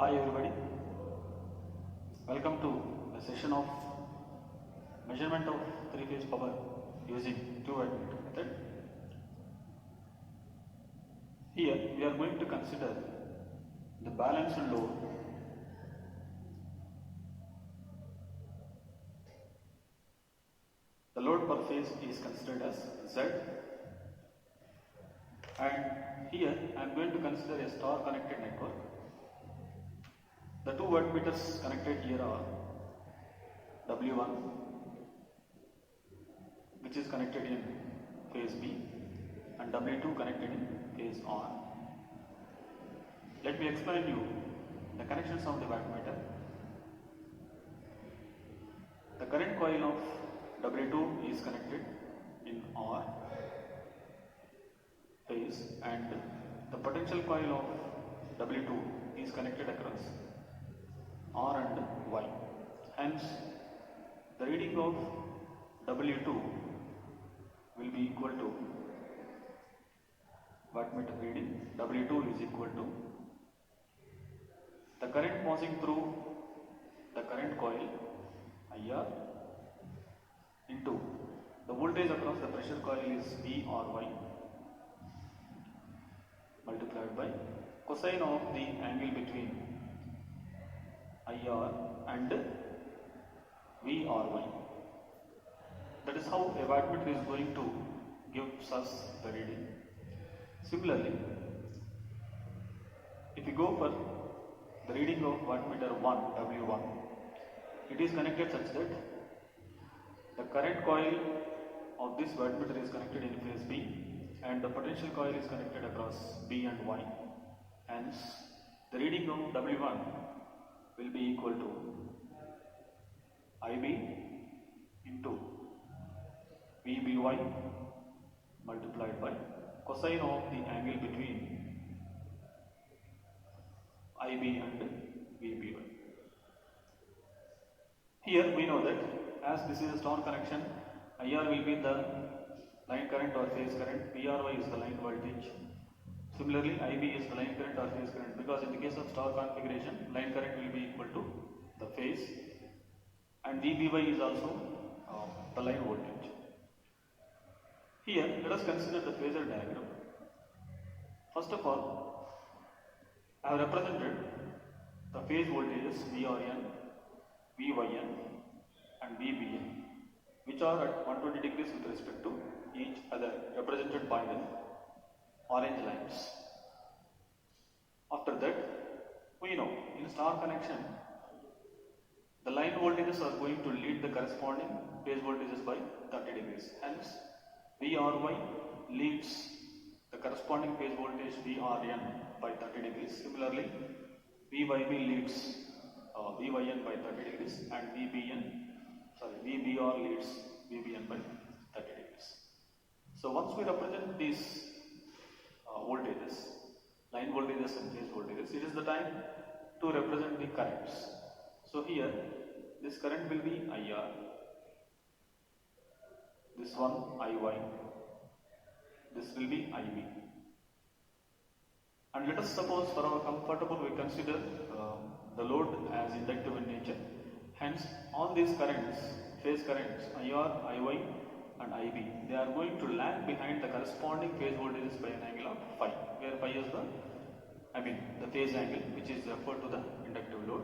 Hi everybody, welcome to the session of measurement of three-phase power using two-watt method. Here we are going to consider the balanced load The load per phase is considered as Z, and here I am going to consider a star connected network. The two wattmeters connected here are W1, which is connected in phase B, and W2 connected in phase R. Let me explain you the connections of the wattmeter. The current coil of W2 is connected in R phase, and the potential coil of W2 is connected across R and Y. Hence, the reading of W2 will be equal to wattmeter reading. W2 is equal to the current passing through the current coil IR into the voltage across the pressure coil is V or Y multiplied by cosine of the angle between IR and V or Y. That is how a wattmeter is going to give us the reading. Similarly, if we go for the reading of wattmeter 1, W1, it is connected such that the current coil of this wattmeter is connected in phase B, and the potential coil is connected across B and Y. Hence, the reading of W1 will be equal to IB into VBY multiplied by cosine of the angle between IB and VBY. Here we know that as this is a star connection, IR will be the line current or phase current, VRY is the line voltage. Similarly, IB is the line current or phase current, because in the case of star configuration, line current will be equal to the phase, and VBY is also the line voltage. Here, let us consider the phasor diagram. First of all, I have represented the phase voltages VRN, VYN and VBN, which are at 120 degrees with respect to each other, represented by the orange lines. After that, we know in star connection, the line voltages are going to lead the corresponding phase voltages by 30 degrees. Hence, VRY leads the corresponding phase voltage VRN by 30 degrees. Similarly, VYB leads VYN by 30 degrees, and VBR leads VBN by 30 degrees. So once we represent these voltages, line voltages and phase voltages, it is the time to represent the currents. So here, this current will be IR, this one IY, this will be IB. And let us suppose, for our comfortable, we consider the load as inductive in nature. Hence, all these currents, phase currents, IR, IY and IB, they are going to lag behind the corresponding phase voltages by an angle of phi, where phi is the phase angle, which is referred to the inductive load.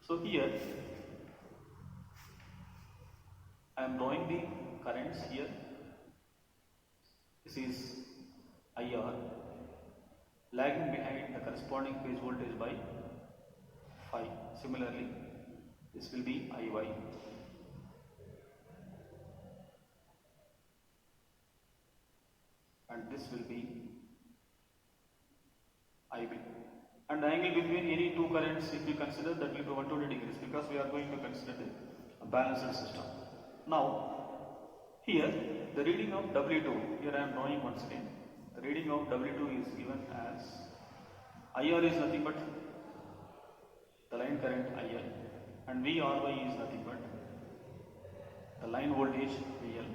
So here, I am drawing the currents here. This is IR, lagging behind the corresponding phase voltage by phi. Similarly, this will be IY. And this will be IB. And the angle between any two currents, if we consider, that will be 120 degrees, because we are going to consider the balanced system. Now, here the reading of W2, here I am drawing once again. The reading of W2 is given as IR is nothing but the line current IL, and VRY is nothing but the line voltage VL.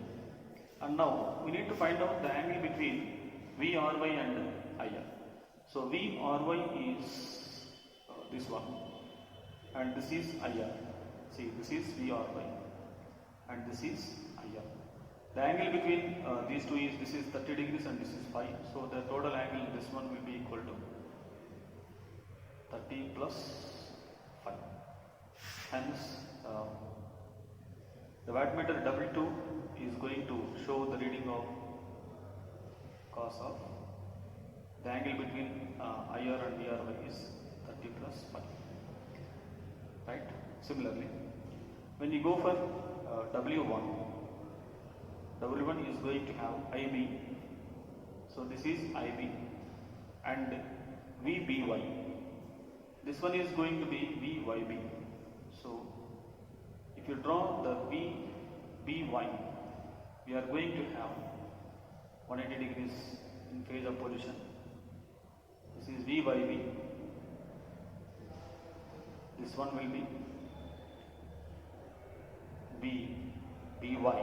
And now we need to find out the angle between VRY and IL. So VRY is this one, and this is IR. See, this is VRY, and this is IR. The angle between these two is, this is 30 degrees and this is phi. So the total angle in this one will be equal to 30 plus phi. Hence, the wattmeter W2 is going to show the reading of cos of the angle between IR and VRY is 30 plus phi. Right? Similarly, when you go for W1 is going to have IB. So this is IB, and VBY. This one is going to be VYB. So if you draw the VBY, we are going to have 180 degrees in phase of position. This is VYB. This one will be BY,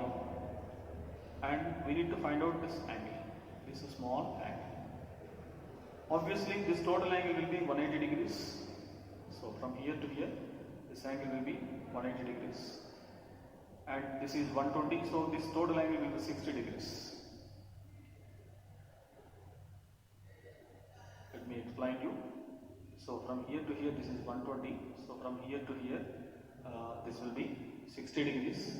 and we need to find out this angle. This is small angle. Obviously, this total angle will be 180 degrees. So from here to here, this angle will be 180 degrees, and this is 120. So this total angle will be 60 degrees. Let me explain you. So from here to here, this is 120. So from here to here, this will be 60 degrees.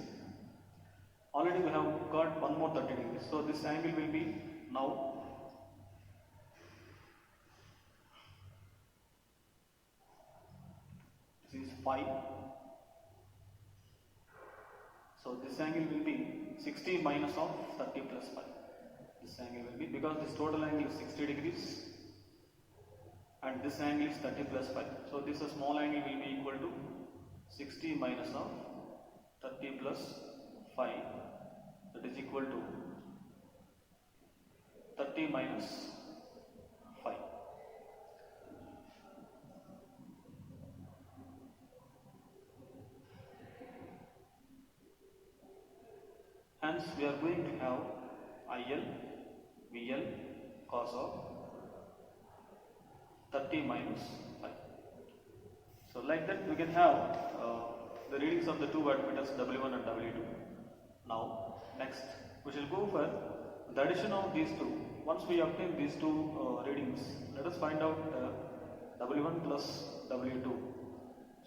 Already we have got one more 30 degrees. So this angle will be now this is phi. So this angle will be 60 minus of 30 plus phi. This angle will be, because this total angle is 60 degrees and this angle is 30 plus phi. So this small angle will be equal to 60 minus of 30 plus phi, that is equal to 30 minus phi. Hence we are going to have IL VL cos of 30 minus phi. So like that we can have the readings of the two wattmeters W1 and W2. Now next we shall go for the addition of these two. Once we obtain these two readings, let us find out W1 plus W2.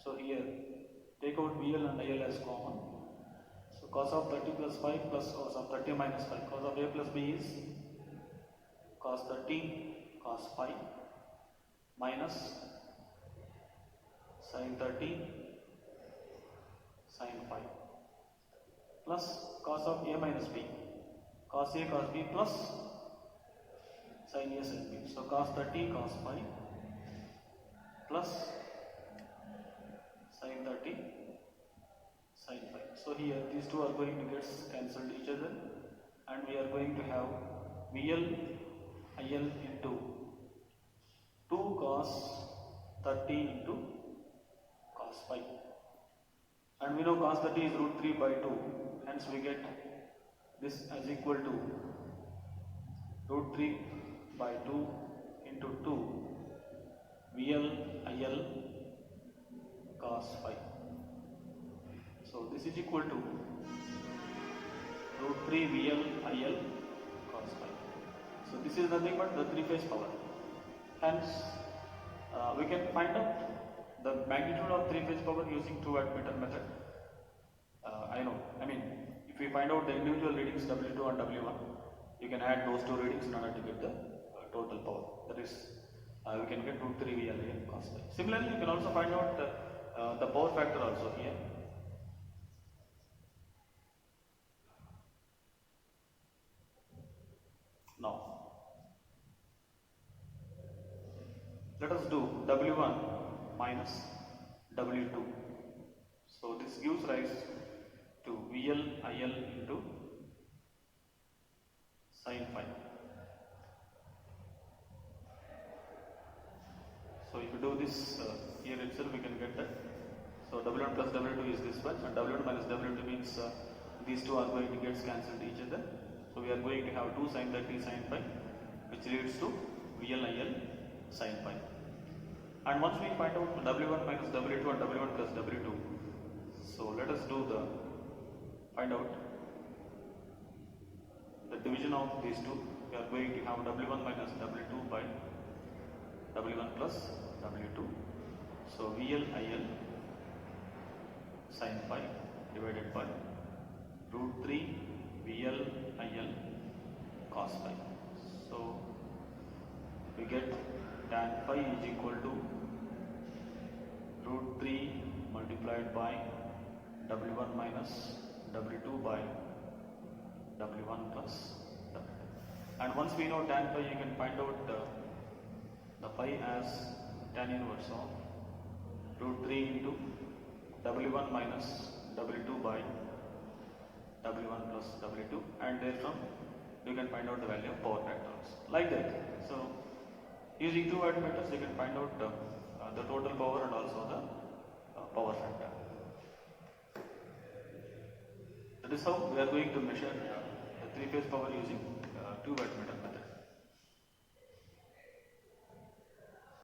So here take out VL and IL as common. So cos of 30 plus phi plus cos of 30 minus phi. Cos of A plus B is cos 30 cos phi minus sin 30 sin phi plus cos of A minus B, cos A cos B plus sin A sin B. So cos 30 cos phi plus sin 30 sin phi. So here these two are going to get cancelled each other, and we are going to have VL IL into 2 cos 30 into cos phi, and we know cos 30 is root 3 by 2, hence we get this as equal to root 3 by 2 into 2 VL IL cos phi. So this is equal to root 3 VL IL cos phi. So this is nothing but the three-phase power. Hence we can find out the magnitude of three-phase power using two wattmeter method. I mean, if we find out the individual readings W2 and W1, you can add those two readings in order to get the total power. That is, we can get root 3 VL IL cos phi. Similarly, you can also find out the power factor also here. Now, let us do W1 minus W2. So this gives rise to VL IL into sin phi. So if you do this here itself, we can get that. So W1 plus W2 is this one, and W1 minus W2 means these two are going to get cancelled each other. So we are going to have 2 sin 30 sin phi, which leads to VL IL sin phi. And once we find out W1 minus W2 and W1 plus W2, so let us do the find out the division of these two. We are going to have W1 minus W2 by W1 plus W2. So VL IL sin phi divided by root 3 VL IL cos phi. So we get tan phi is equal to root 3 multiplied by W1 minus W2 by W1 plus W2. And once we know tan phi, you can find out the phi as tan inverse of root 3 into W1 minus W2 by W1 plus W2, and therefrom you can find out the value of power factors like that. So using two wattmeters, you can find out the total power and also the power factor. That is how we are going to measure the three-phase power using two wattmeters.